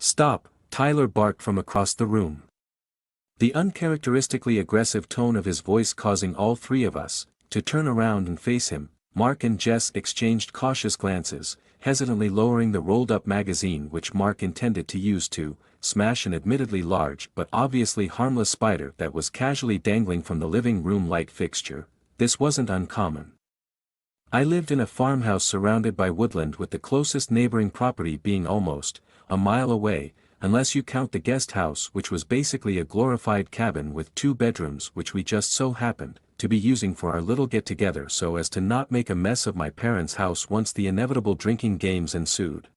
"Stop," Tyler barked from across the room. The uncharacteristically aggressive tone of his voice causing all three of us to turn around and face him. Mark and Jess exchanged cautious glances, hesitantly lowering the rolled-up magazine which Mark intended to use to smash an admittedly large but obviously harmless spider that was casually dangling from the living room light fixture. This wasn't uncommon. I lived in a farmhouse surrounded by woodland, with the closest neighboring property being almost a mile away, unless you count the guest house, which was basically a glorified cabin with 2 bedrooms which we just so happened to be using for our little get-together so as to not make a mess of my parents' house once the inevitable drinking games ensued.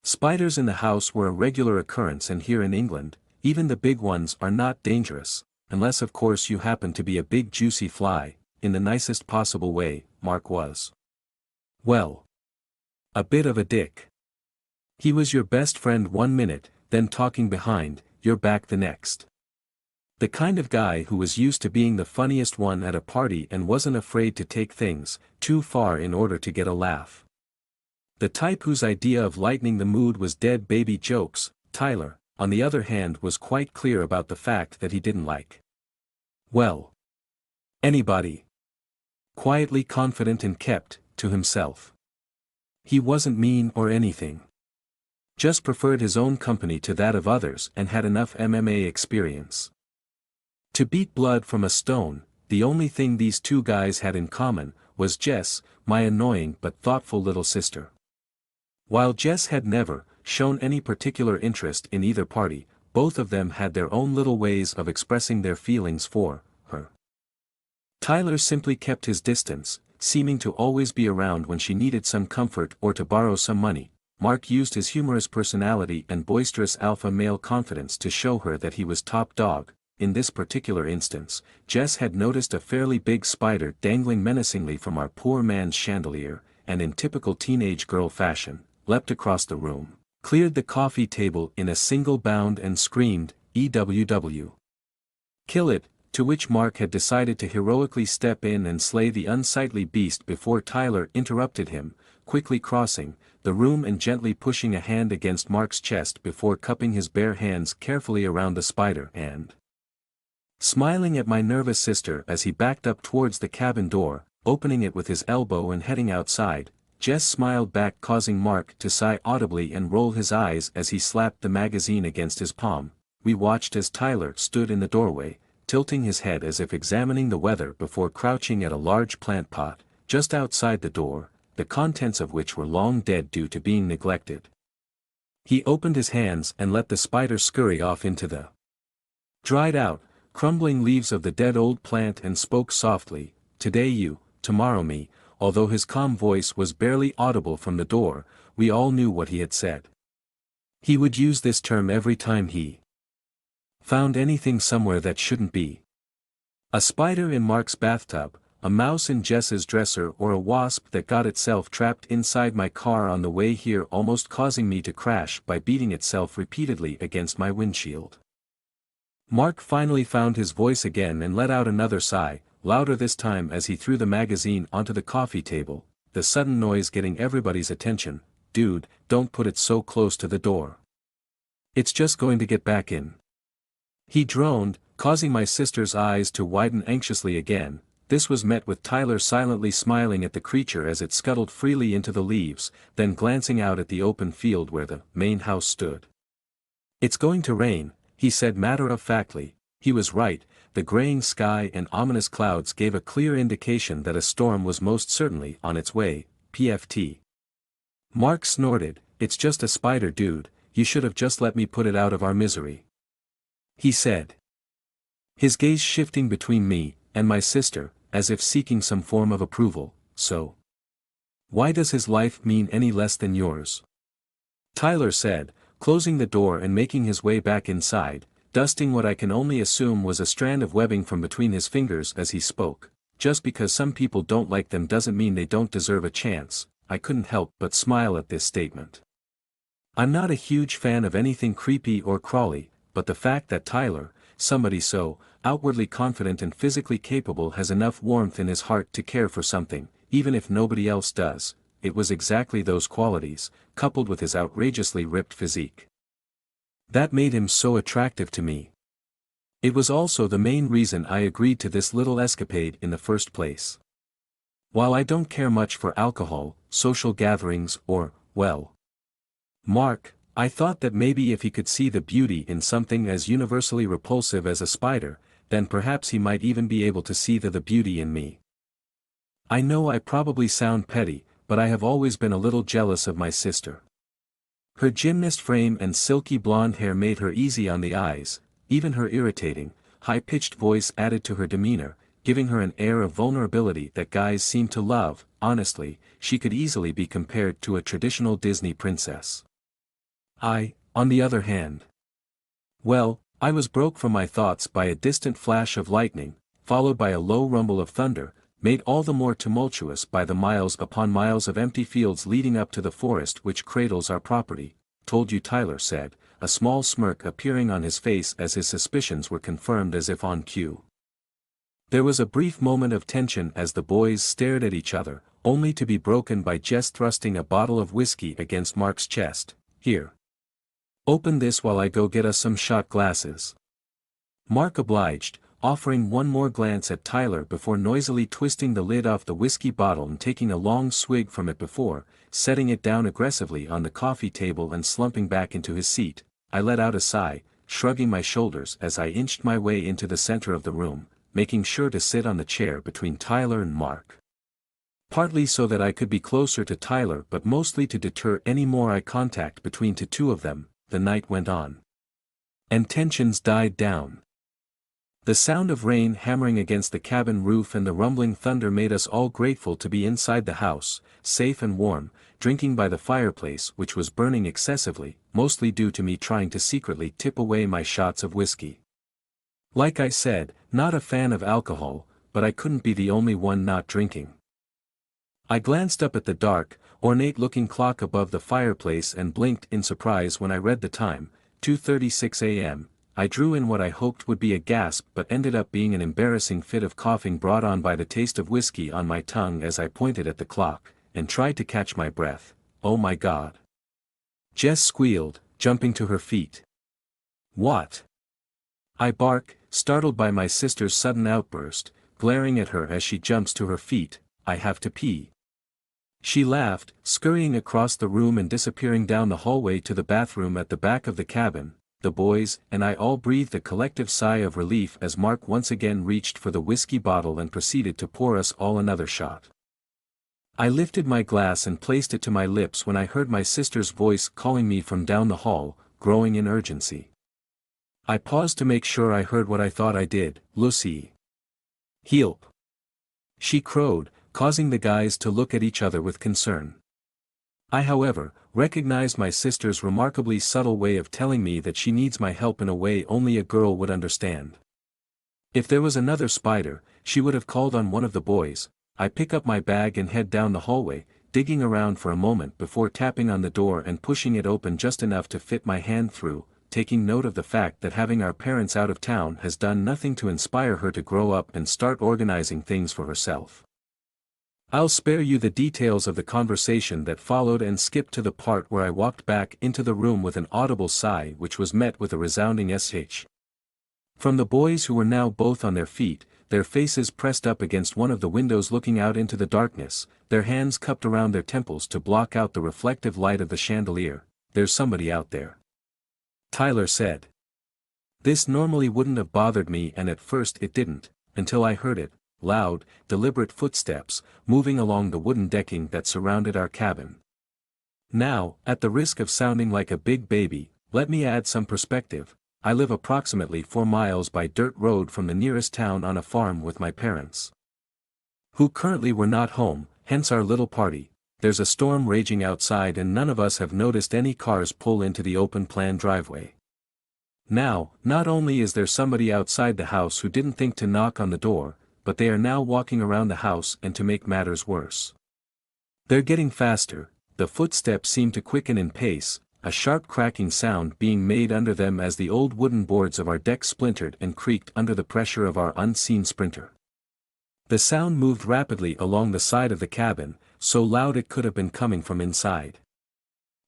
Spiders in the house were a regular occurrence, and here in England, even the big ones are not dangerous, unless of course you happen to be a big juicy fly, in the nicest possible way. Mark was, well, a bit of a dick. He was your best friend 1 minute, then talking behind your back the next. The kind of guy who was used to being the funniest one at a party and wasn't afraid to take things too far in order to get a laugh. The type whose idea of lightening the mood was dead baby jokes. Tyler, on the other hand, was quite clear about the fact that he didn't like, well, anybody. Quietly confident and kept to himself. He wasn't mean or anything. Just preferred his own company to that of others and had enough MMA experience to beat blood from a stone. The only thing these two guys had in common was Jess, my annoying but thoughtful little sister. While Jess had never shown any particular interest in either party, both of them had their own little ways of expressing their feelings for her. Tyler simply kept his distance, seeming to always be around when she needed some comfort or to borrow some money. Mark used his humorous personality and boisterous alpha male confidence to show her that he was top dog. In this particular instance, Jess had noticed a fairly big spider dangling menacingly from our poor man's chandelier, and in typical teenage girl fashion, leapt across the room, cleared the coffee table in a single bound and screamed, "EWW! Kill it!" To which Mark had decided to heroically step in and slay the unsightly beast before Tyler interrupted him, quickly crossing the room and gently pushing a hand against Mark's chest before cupping his bare hands carefully around the spider and smiling at my nervous sister as he backed up towards the cabin door, opening it with his elbow and heading outside. Jess smiled back, causing Mark to sigh audibly and roll his eyes as he slapped the magazine against his palm. We watched as Tyler stood in the doorway, tilting his head as if examining the weather before crouching at a large plant pot just outside the door, the contents of which were long dead due to being neglected. He opened his hands and let the spider scurry off into the dried out, crumbling leaves of the dead old plant and spoke softly, "Today you, tomorrow me." Although his calm voice was barely audible from the door, we all knew what he had said. He would use this term every time he found anything somewhere that shouldn't be. A spider in Mark's bathtub, a mouse in Jess's dresser, or a wasp that got itself trapped inside my car on the way here, almost causing me to crash by beating itself repeatedly against my windshield. Mark finally found his voice again and let out another sigh, louder this time as he threw the magazine onto the coffee table, the sudden noise getting everybody's attention. "Dude, don't put it so close to the door. It's just going to get back in," he droned, causing my sister's eyes to widen anxiously again. This was met with Tyler silently smiling at the creature as it scuttled freely into the leaves, then glancing out at the open field where the main house stood. "It's going to rain," he said matter-of-factly. He was right. The graying sky and ominous clouds gave a clear indication that a storm was most certainly on its way. PFT. Mark snorted, "It's just a spider, dude, you should have just let me put it out of our misery," he said, his gaze shifting between me and my sister, as if seeking some form of approval. "So why does his life mean any less than yours?" Tyler said, closing the door and making his way back inside, dusting what I can only assume was a strand of webbing from between his fingers as he spoke. "Just because some people don't like them doesn't mean they don't deserve a chance." I couldn't help but smile at this statement. I'm not a huge fan of anything creepy or crawly, but the fact that Tyler, somebody so outwardly confident and physically capable, has enough warmth in his heart to care for something, even if nobody else does, it was exactly those qualities, coupled with his outrageously ripped physique, That made him so attractive to me. It was also the main reason I agreed to this little escapade in the first place. While I don't care much for alcohol, social gatherings, or, well, Mark, I thought that maybe if he could see the beauty in something as universally repulsive as a spider, then perhaps he might even be able to see the beauty in me. I know I probably sound petty, but I have always been a little jealous of my sister. Her gymnast frame and silky blonde hair made her easy on the eyes, even her irritating, high-pitched voice added to her demeanor, giving her an air of vulnerability that guys seem to love. Honestly, she could easily be compared to a traditional Disney princess. I, on the other hand. Well, I was broke from my thoughts by a distant flash of lightning, followed by a low rumble of thunder, made all the more tumultuous by the miles upon miles of empty fields leading up to the forest which cradles our property. Told you, Tyler said, a small smirk appearing on his face as his suspicions were confirmed as if on cue. There was a brief moment of tension as the boys stared at each other, only to be broken by Jess thrusting a bottle of whiskey against Mark's chest. Here. Open this while I go get us some shot glasses. Mark obliged, offering one more glance at Tyler before noisily twisting the lid off the whiskey bottle and taking a long swig from it before, setting it down aggressively on the coffee table and slumping back into his seat. I let out a sigh, shrugging my shoulders as I inched my way into the center of the room, making sure to sit on the chair between Tyler and Mark. Partly so that I could be closer to Tyler but mostly to deter any more eye contact between the two of them. The night went on. And tensions died down. The sound of rain hammering against the cabin roof and the rumbling thunder made us all grateful to be inside the house, safe and warm, drinking by the fireplace which was burning excessively, mostly due to me trying to secretly tip away my shots of whiskey. Like I said, not a fan of alcohol, but I couldn't be the only one not drinking. I glanced up at the dark, ornate-looking clock above the fireplace and blinked in surprise when I read the time, 2:36 a.m. I drew in what I hoped would be a gasp but ended up being an embarrassing fit of coughing brought on by the taste of whiskey on my tongue as I pointed at the clock, and tried to catch my breath. Oh my God. Jess squealed, jumping to her feet. What? I bark, startled by my sister's sudden outburst, glaring at her as she jumps to her feet. I have to pee. She laughed, scurrying across the room and disappearing down the hallway to the bathroom at the back of the cabin. The boys and I all breathed a collective sigh of relief as Mark once again reached for the whiskey bottle and proceeded to pour us all another shot. I lifted my glass and placed it to my lips when I heard my sister's voice calling me from down the hall, growing in urgency. I paused to make sure I heard what I thought I did. Lucy. Help. She crowed, causing the guys to look at each other with concern. I, however, recognized my sister's remarkably subtle way of telling me that she needs my help in a way only a girl would understand. If there was another spider, she would have called on one of the boys. I pick up my bag and head down the hallway, digging around for a moment before tapping on the door and pushing it open just enough to fit my hand through, taking note of the fact that having our parents out of town has done nothing to inspire her to grow up and start organizing things for herself. I'll spare you the details of the conversation that followed and skip to the part where I walked back into the room with an audible sigh which was met with a resounding sh. From the boys who were now both on their feet, their faces pressed up against one of the windows looking out into the darkness, their hands cupped around their temples to block out the reflective light of the chandelier. There's somebody out there. Tyler said. This normally wouldn't have bothered me, and at first it didn't, until I heard it. Loud, deliberate footsteps, moving along the wooden decking that surrounded our cabin. Now, at the risk of sounding like a big baby, let me add some perspective. I live approximately 4 miles by dirt road from the nearest town on a farm with my parents, who currently were not home, hence our little party. There's a storm raging outside and none of us have noticed any cars pull into the open-plan driveway. Now, not only is there somebody outside the house who didn't think to knock on the door, but they are now walking around the house, and to make matters worse, they're getting faster. The footsteps seem to quicken in pace, a sharp cracking sound being made under them as the old wooden boards of our deck splintered and creaked under the pressure of our unseen sprinter. The sound moved rapidly along the side of the cabin, so loud it could have been coming from inside.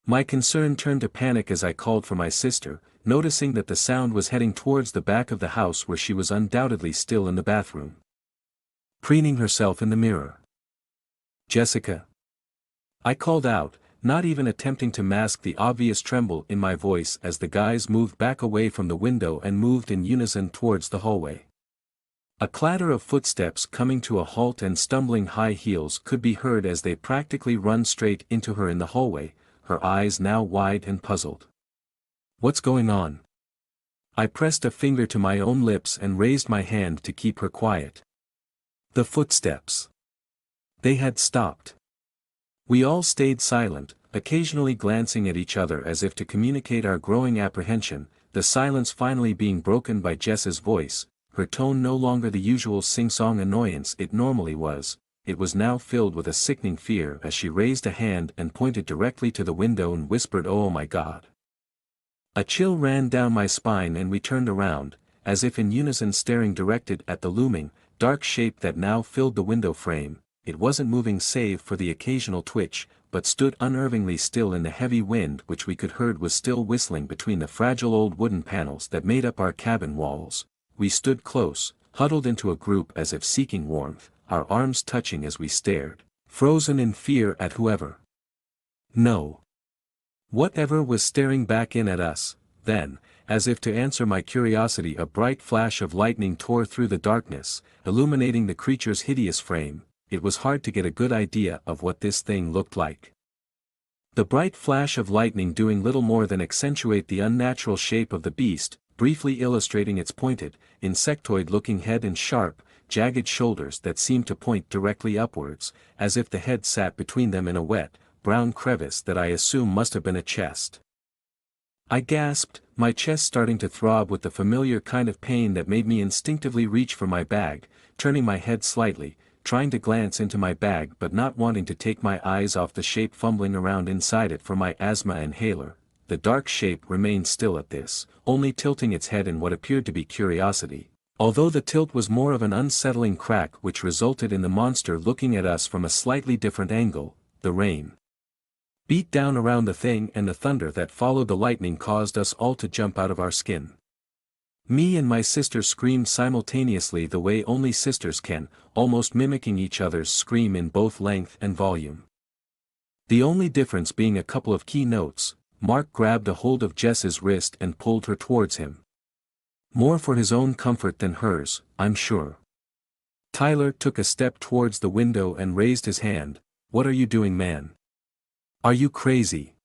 My concern turned to panic as I called for my sister, noticing that the sound was heading towards the back of the house where she was undoubtedly still in the bathroom, preening herself in the mirror. "Jessica?" I called out, not even attempting to mask the obvious tremble in my voice as the guys moved back away from the window and moved in unison towards the hallway. A clatter of footsteps coming to a halt and stumbling high heels could be heard as they practically run straight into her in the hallway, her eyes now wide and puzzled. "What's going on?" I pressed a finger to my own lips and raised my hand to keep her quiet. The footsteps. They had stopped. We all stayed silent, occasionally glancing at each other as if to communicate our growing apprehension, the silence finally being broken by Jess's voice, her tone no longer the usual sing-song annoyance it normally was. It was now filled with a sickening fear as she raised a hand and pointed directly to the window and whispered, "Oh my God." A chill ran down my spine and we turned around, as if in unison staring directed at the looming, dark shape that now filled the window frame. It wasn't moving save for the occasional twitch, but stood unnervingly still in the heavy wind which we could heard was still whistling between the fragile old wooden panels that made up our cabin walls. We stood close, huddled into a group as if seeking warmth, our arms touching as we stared, frozen in fear at whoever. No. Whatever was staring back in at us. Then, as if to answer my curiosity, a bright flash of lightning tore through the darkness, illuminating the creature's hideous frame. It was hard to get a good idea of what this thing looked like. The bright flash of lightning doing little more than accentuate the unnatural shape of the beast, briefly illustrating its pointed, insectoid-looking head and sharp, jagged shoulders that seemed to point directly upwards, as if the head sat between them in a wet, brown crevice that I assume must have been a chest. I gasped, my chest starting to throb with the familiar kind of pain that made me instinctively reach for my bag, turning my head slightly, trying to glance into my bag but not wanting to take my eyes off the shape fumbling around inside it for my asthma inhaler. The dark shape remained still at this, only tilting its head in what appeared to be curiosity, although the tilt was more of an unsettling crack which resulted in the monster looking at us from a slightly different angle. The rain beat down around the thing and the thunder that followed the lightning caused us all to jump out of our skin. Me and my sister screamed simultaneously the way only sisters can, almost mimicking each other's scream in both length and volume. The only difference being a couple of key notes. Mark grabbed a hold of Jess's wrist and pulled her towards him. More for his own comfort than hers, I'm sure. Tyler took a step towards the window and raised his hand. "What are you doing, man? Are you crazy?"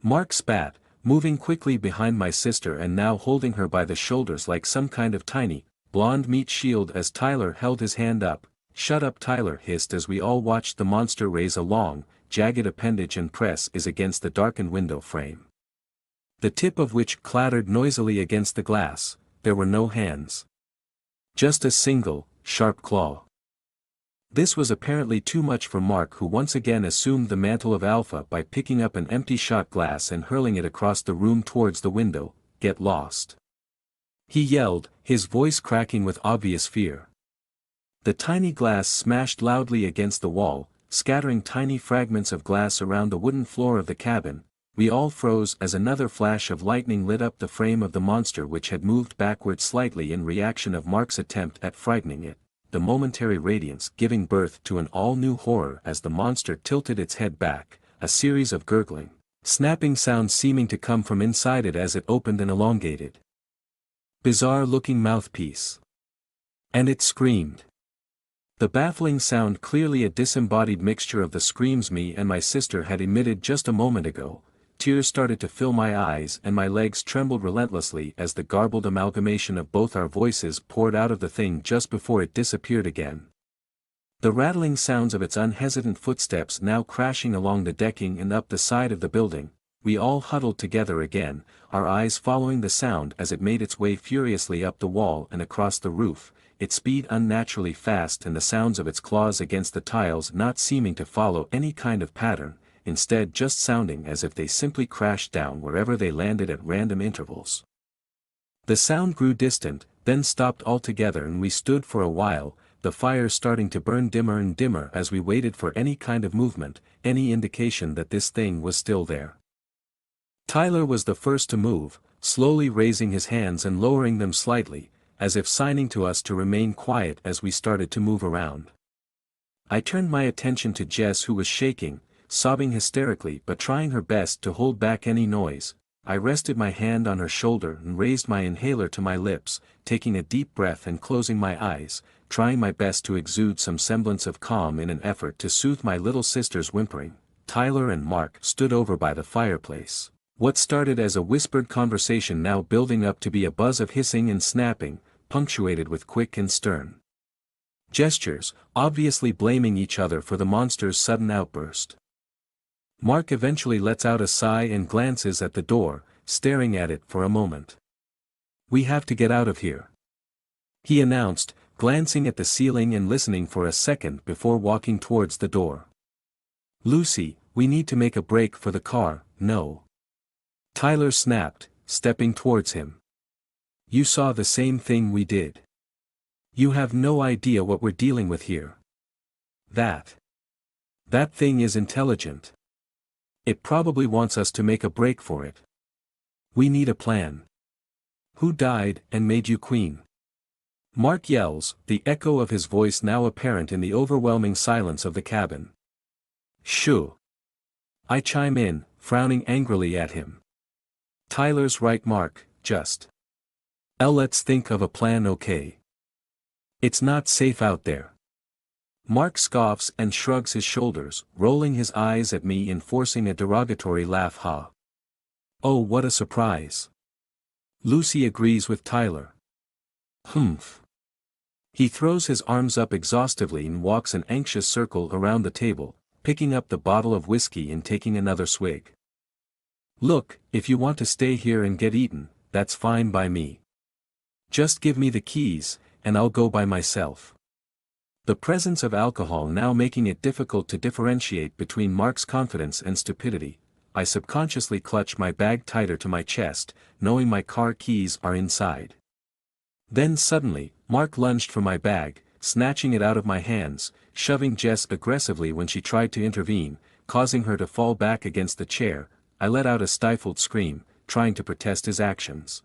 Mark spat, moving quickly behind my sister and now holding her by the shoulders like some kind of tiny, blonde meat shield as Tyler held his hand up. "Shut up," Tyler hissed as we all watched the monster raise a long, jagged appendage and press is against the darkened window frame, the tip of which clattered noisily against the glass. There were no hands. Just a single, sharp claw. This was apparently too much for Mark, who once again assumed the mantle of alpha by picking up an empty shot glass and hurling it across the room towards the window. "Get lost!" he yelled, his voice cracking with obvious fear. The tiny glass smashed loudly against the wall, scattering tiny fragments of glass around the wooden floor of the cabin. We all froze as another flash of lightning lit up the frame of the monster, which had moved backward slightly in reaction of Mark's attempt at frightening it, the momentary radiance giving birth to an all-new horror as the monster tilted its head back, a series of gurgling, snapping sounds seeming to come from inside it as it opened an elongated, bizarre-looking mouthpiece. And it screamed. The baffling sound, clearly a disembodied mixture of the screams me and my sister had emitted just a moment ago. Tears started to fill my eyes and my legs trembled relentlessly as the garbled amalgamation of both our voices poured out of the thing just before it disappeared again. The rattling sounds of its unhesitant footsteps now crashing along the decking and up the side of the building. We all huddled together again, our eyes following the sound as it made its way furiously up the wall and across the roof, its speed unnaturally fast and the sounds of its claws against the tiles not seeming to follow any kind of pattern, instead just sounding as if they simply crashed down wherever they landed at random intervals. The sound grew distant, then stopped altogether, and we stood for a while, the fire starting to burn dimmer and dimmer as we waited for any kind of movement, any indication that this thing was still there. Tyler was the first to move, slowly raising his hands and lowering them slightly, as if signing to us to remain quiet as we started to move around. I turned my attention to Jess, who was shaking, sobbing hysterically but trying her best to hold back any noise. I rested my hand on her shoulder and raised my inhaler to my lips, taking a deep breath and closing my eyes, trying my best to exude some semblance of calm in an effort to soothe my little sister's whimpering. Tyler and Mark stood over by the fireplace. What started as a whispered conversation now building up to be a buzz of hissing and snapping, punctuated with quick and stern gestures, obviously blaming each other for the monster's sudden outburst. Mark eventually lets out a sigh and glances at the door, staring at it for a moment. "We have to get out of here," he announced, glancing at the ceiling and listening for a second before walking towards the door. "Lucy, we need to make a break for the car." "No," Tyler snapped, stepping towards him. "You saw the same thing we did. You have no idea what we're dealing with here. That thing is intelligent. It probably wants us to make a break for it. We need a plan." "Who died and made you queen?" Mark yells, the echo of his voice now apparent in the overwhelming silence of the cabin. "Shoo!" I chime in, frowning angrily at him. "Tyler's right, Mark, just let's think of a plan, okay? It's not safe out there." Mark scoffs and shrugs his shoulders, rolling his eyes at me and forcing a derogatory laugh. "Ha! Oh, what a surprise." Lucy agrees with Tyler. "Humph." He throws his arms up exhaustively and walks an anxious circle around the table, picking up the bottle of whiskey and taking another swig. "Look, if you want to stay here and get eaten, that's fine by me. Just give me the keys, and I'll go by myself." The presence of alcohol now making it difficult to differentiate between Mark's confidence and stupidity, I subconsciously clutch my bag tighter to my chest, knowing my car keys are inside. Then suddenly, Mark lunged for my bag, snatching it out of my hands, shoving Jess aggressively when she tried to intervene, causing her to fall back against the chair. I let out a stifled scream, trying to protest his actions.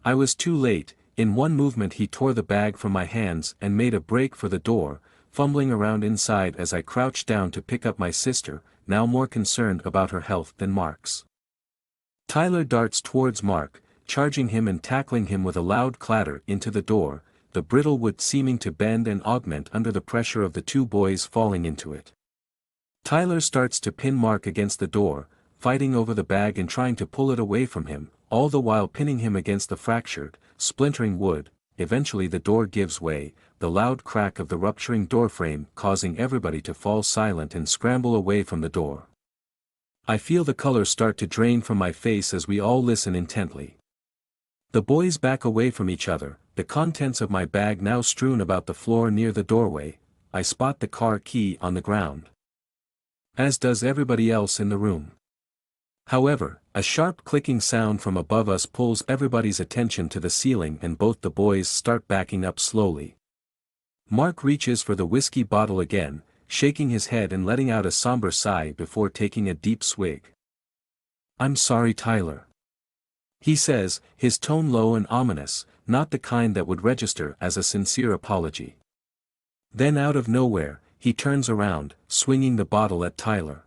I was too late. In one movement he tore the bag from my hands and made a break for the door, fumbling around inside as I crouched down to pick up my sister, now more concerned about her health than Mark's. Tyler darts towards Mark, charging him and tackling him with a loud clatter into the door, the brittle wood seeming to bend and augment under the pressure of the two boys falling into it. Tyler starts to pin Mark against the door, fighting over the bag and trying to pull it away from him, all the while pinning him against the fractured, splintering wood. Eventually the door gives way, the loud crack of the rupturing doorframe causing everybody to fall silent and scramble away from the door. I feel the color start to drain from my face as we all listen intently. The boys back away from each other, the contents of my bag now strewn about the floor near the doorway. I spot the car key on the ground, as does everybody else in the room. However, a sharp clicking sound from above us pulls everybody's attention to the ceiling and both the boys start backing up slowly. Mark reaches for the whiskey bottle again, shaking his head and letting out a somber sigh before taking a deep swig. "I'm sorry, Tyler," he says, his tone low and ominous, not the kind that would register as a sincere apology. Then out of nowhere, he turns around, swinging the bottle at Tyler.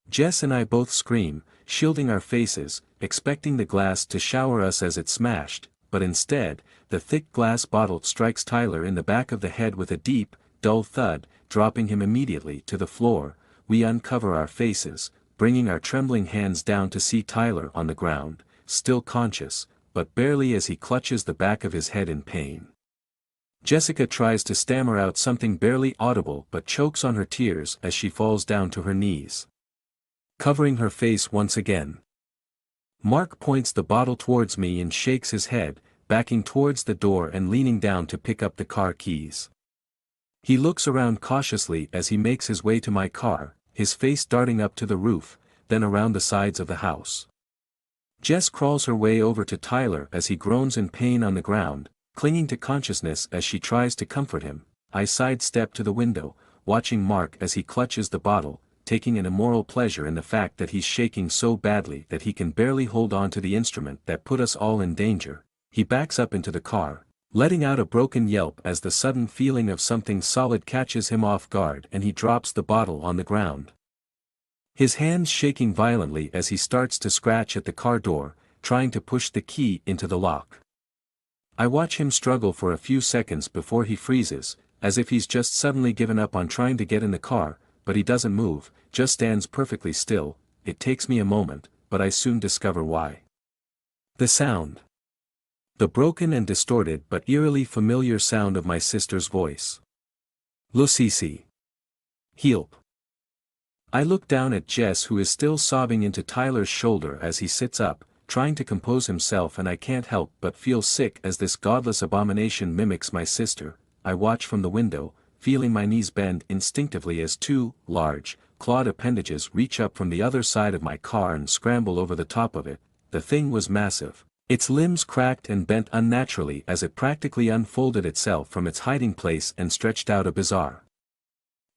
Jess and I both scream, shielding our faces, expecting the glass to shower us as it smashed, but instead, the thick glass bottle strikes Tyler in the back of the head with a deep, dull thud, dropping him immediately to the floor. We uncover our faces, bringing our trembling hands down to see Tyler on the ground, still conscious, but barely, as he clutches the back of his head in pain. Jessica tries to stammer out something barely audible but chokes on her tears as she falls down to her knees, covering her face once again. Mark points the bottle towards me and shakes his head, backing towards the door and leaning down to pick up the car keys. He looks around cautiously as he makes his way to my car, his face darting up to the roof, then around the sides of the house. Jess crawls her way over to Tyler as he groans in pain on the ground, clinging to consciousness as she tries to comfort him. I sidestep to the window, watching Mark as he clutches the bottle, taking an immoral pleasure in the fact that he's shaking so badly that he can barely hold on to the instrument that put us all in danger. He backs up into the car, letting out a broken yelp as the sudden feeling of something solid catches him off guard and he drops the bottle on the ground. His hands shaking violently as he starts to scratch at the car door, trying to push the key into the lock. I watch him struggle for a few seconds before he freezes, as if he's just suddenly given up on trying to get in the car, but he doesn't move, just stands perfectly still. It takes me a moment, but I soon discover why. The sound. The broken and distorted but eerily familiar sound of my sister's voice. Lucici. Help. I look down at Jess, who is still sobbing into Tyler's shoulder as he sits up, trying to compose himself, and I can't help but feel sick as this godless abomination mimics my sister. I watch from the window, feeling my knees bend instinctively as two large, clawed appendages reach up from the other side of my car and scramble over the top of it. The thing was massive. Its limbs cracked and bent unnaturally as it practically unfolded itself from its hiding place and stretched out a bizarre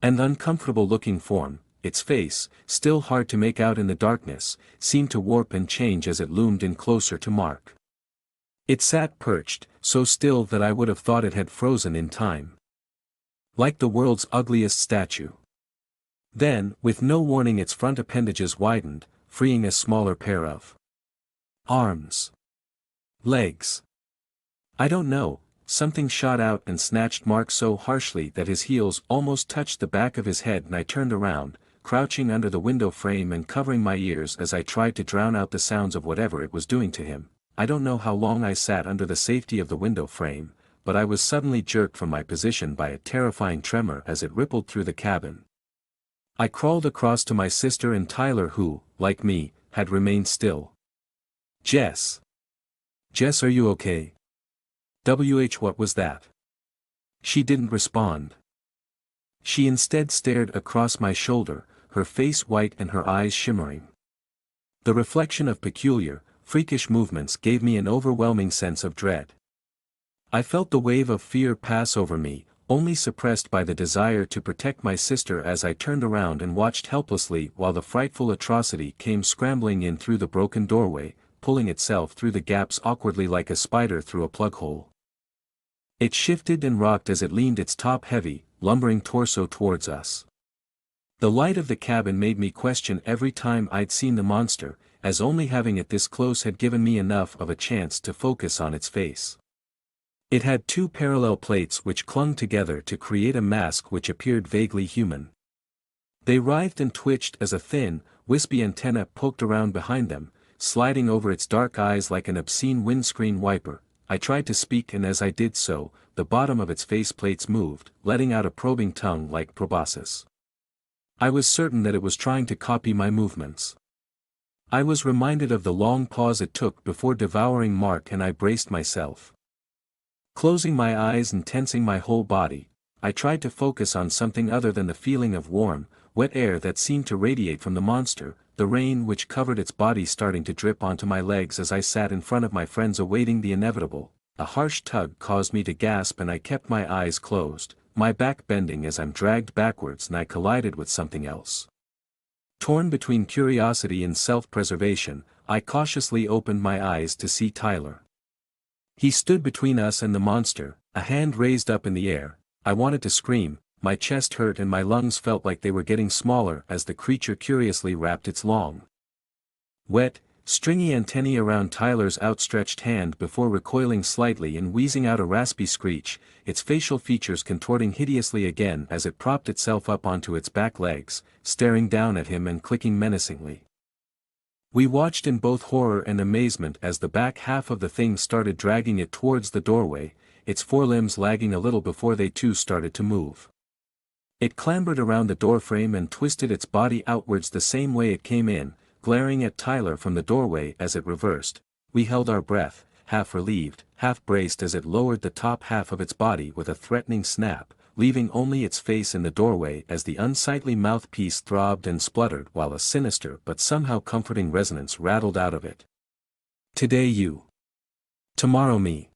and uncomfortable-looking form. Its face, still hard to make out in the darkness, seemed to warp and change as it loomed in closer to Mark. It sat perched, so still that I would have thought it had frozen in time. Like the world's ugliest statue. Then, with no warning, its front appendages widened, freeing a smaller pair of arms. Legs. I don't know, something shot out and snatched Mark so harshly that his heels almost touched the back of his head, and I turned around, crouching under the window frame and covering my ears as I tried to drown out the sounds of whatever it was doing to him. I don't know how long I sat under the safety of the window frame, but I was suddenly jerked from my position by a terrifying tremor as it rippled through the cabin. I crawled across to my sister and Tyler, who, like me, had remained still. Jess. Jess, are you okay? What was that? She didn't respond. She instead stared across my shoulder, her face white and her eyes shimmering. The reflection of peculiar, freakish movements gave me an overwhelming sense of dread. I felt the wave of fear pass over me, only suppressed by the desire to protect my sister as I turned around and watched helplessly while the frightful atrocity came scrambling in through the broken doorway, pulling itself through the gaps awkwardly like a spider through a plug hole. It shifted and rocked as it leaned its top-heavy, lumbering torso towards us. The light of the cabin made me question every time I'd seen the monster, as only having it this close had given me enough of a chance to focus on its face. It had two parallel plates which clung together to create a mask which appeared vaguely human. They writhed and twitched as a thin, wispy antenna poked around behind them, sliding over its dark eyes like an obscene windscreen wiper. I tried to speak, and as I did so, the bottom of its face plates moved, letting out a probing tongue like proboscis. I was certain that it was trying to copy my movements. I was reminded of the long pause it took before devouring Mark, and I braced myself. Closing my eyes and tensing my whole body, I tried to focus on something other than the feeling of warm, wet air that seemed to radiate from the monster, the rain which covered its body starting to drip onto my legs as I sat in front of my friends awaiting the inevitable. A harsh tug caused me to gasp, and I kept my eyes closed, my back bending as I'm dragged backwards, and I collided with something else. Torn between curiosity and self-preservation, I cautiously opened my eyes to see Tyler. He stood between us and the monster, a hand raised up in the air. I wanted to scream, my chest hurt and my lungs felt like they were getting smaller as the creature curiously wrapped its long, wet, stringy antennae around Tyler's outstretched hand before recoiling slightly and wheezing out a raspy screech, its facial features contorting hideously again as it propped itself up onto its back legs, staring down at him and clicking menacingly. We watched in both horror and amazement as the back half of the thing started dragging it towards the doorway, its forelimbs lagging a little before they too started to move. It clambered around the doorframe and twisted its body outwards the same way it came in, glaring at Tyler from the doorway as it reversed. We held our breath, half relieved, half braced as it lowered the top half of its body with a threatening snap, leaving only its face in the doorway as the unsightly mouthpiece throbbed and spluttered while a sinister but somehow comforting resonance rattled out of it. Today you. Tomorrow me.